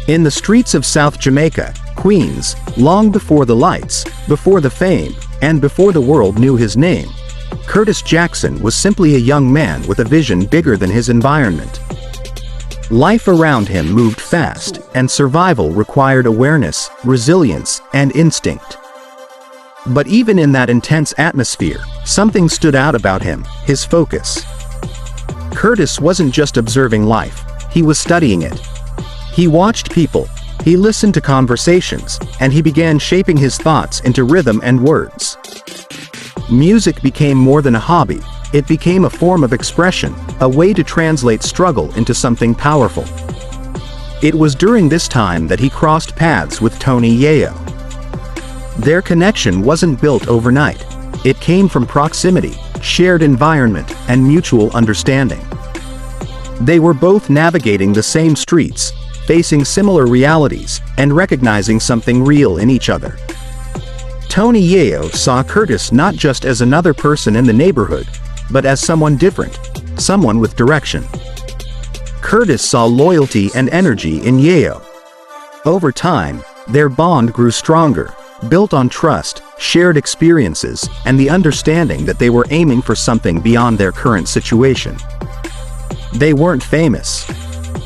In the streets of South Jamaica, Queens, long before the lights, before the fame, and before the world knew his name, Curtis Jackson was simply a young man with a vision bigger than his environment. Life around him moved fast, and survival required awareness, resilience, and instinct. But even in that intense atmosphere, something stood out about him: his focus. Curtis wasn't just observing life, he was studying it. He watched people, he listened to conversations, and he began shaping his thoughts into rhythm and words. Music became more than a hobby, it became a form of expression, a way to translate struggle into something powerful. It was during this time that he crossed paths with Tony Yayo. Their connection wasn't built overnight. It came from proximity, shared environment, and mutual understanding. They were both navigating the same streets, facing similar realities, and recognizing something real in each other. Tony Yayo saw Curtis not just as another person in the neighborhood, but as someone different, someone with direction. Curtis saw loyalty and energy in Yayo. Over time, their bond grew stronger, built on trust, shared experiences, and the understanding that they were aiming for something beyond their current situation. They weren't famous.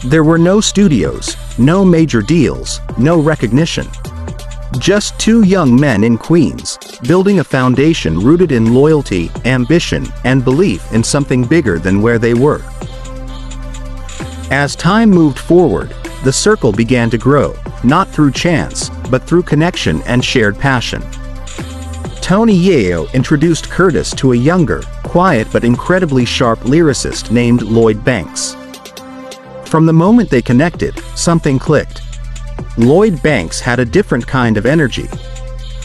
There were no studios, no major deals, no recognition. Just two young men in Queens, building a foundation rooted in loyalty, ambition, and belief in something bigger than where they were. As time moved forward, the circle began to grow, not through chance, but through connection and shared passion. Tony Yayo introduced Curtis to a younger, quiet but incredibly sharp lyricist named Lloyd Banks. From the moment they connected, something clicked. Lloyd Banks had a different kind of energy.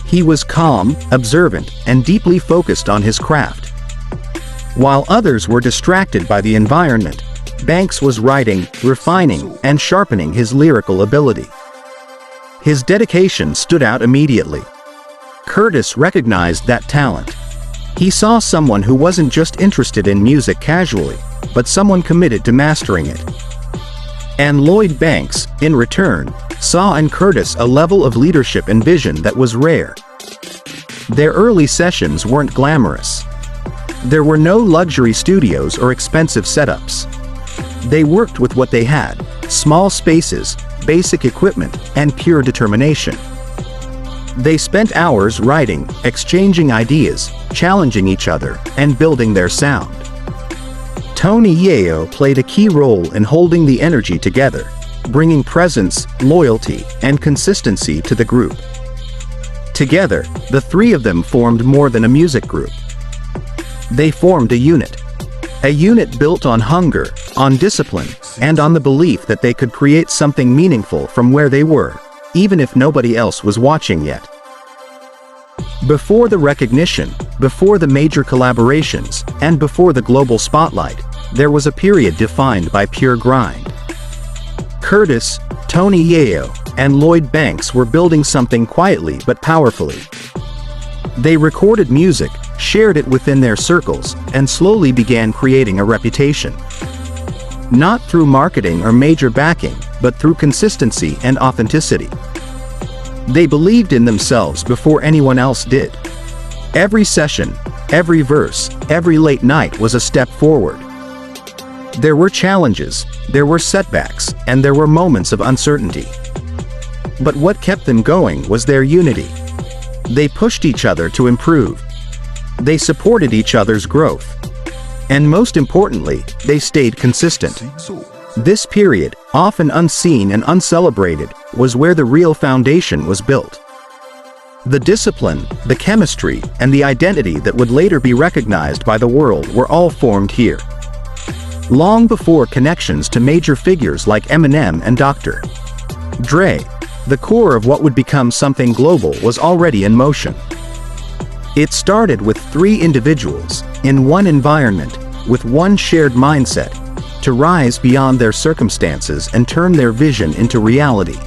He was calm, observant, and deeply focused on his craft. While others were distracted by the environment, Banks was writing, refining, and sharpening his lyrical ability. His dedication stood out immediately. Curtis recognized that talent. He saw someone who wasn't just interested in music casually, but someone committed to mastering it. And Lloyd Banks, in return, saw in Curtis a level of leadership and vision that was rare. Their early sessions weren't glamorous. There were no luxury studios or expensive setups. They worked with what they had: small spaces, basic equipment, and pure determination. They spent hours writing, exchanging ideas, challenging each other, and building their sound. Tony Yayo played a key role in holding the energy together, bringing presence, loyalty, and consistency to the group. Together, the three of them formed more than a music group. They formed a unit built on hunger, on discipline, and on the belief that they could create something meaningful from where they were, even if nobody else was watching yet. Before the recognition, before the major collaborations, and before the global spotlight, there was a period defined by pure grind. Curtis, Tony Yayo, and Lloyd Banks were building something quietly but powerfully. They recorded music, shared it within their circles, and slowly began creating a reputation. Not through marketing or major backing, but through consistency and authenticity. They believed in themselves before anyone else did. Every session, every verse, every late night was a step forward. There were challenges, there were setbacks, and there were moments of uncertainty. But what kept them going was their unity. They pushed each other to improve. They supported each other's growth. And most importantly, they stayed consistent. This period, often unseen and uncelebrated, was where the real foundation was built. The discipline, the chemistry, and the identity that would later be recognized by the world were all formed here. Long before connections to major figures like Eminem and Dr. Dre, the core of what would become something global was already in motion. It started with three individuals, in one environment, with one shared mindset, to rise beyond their circumstances and turn their vision into reality.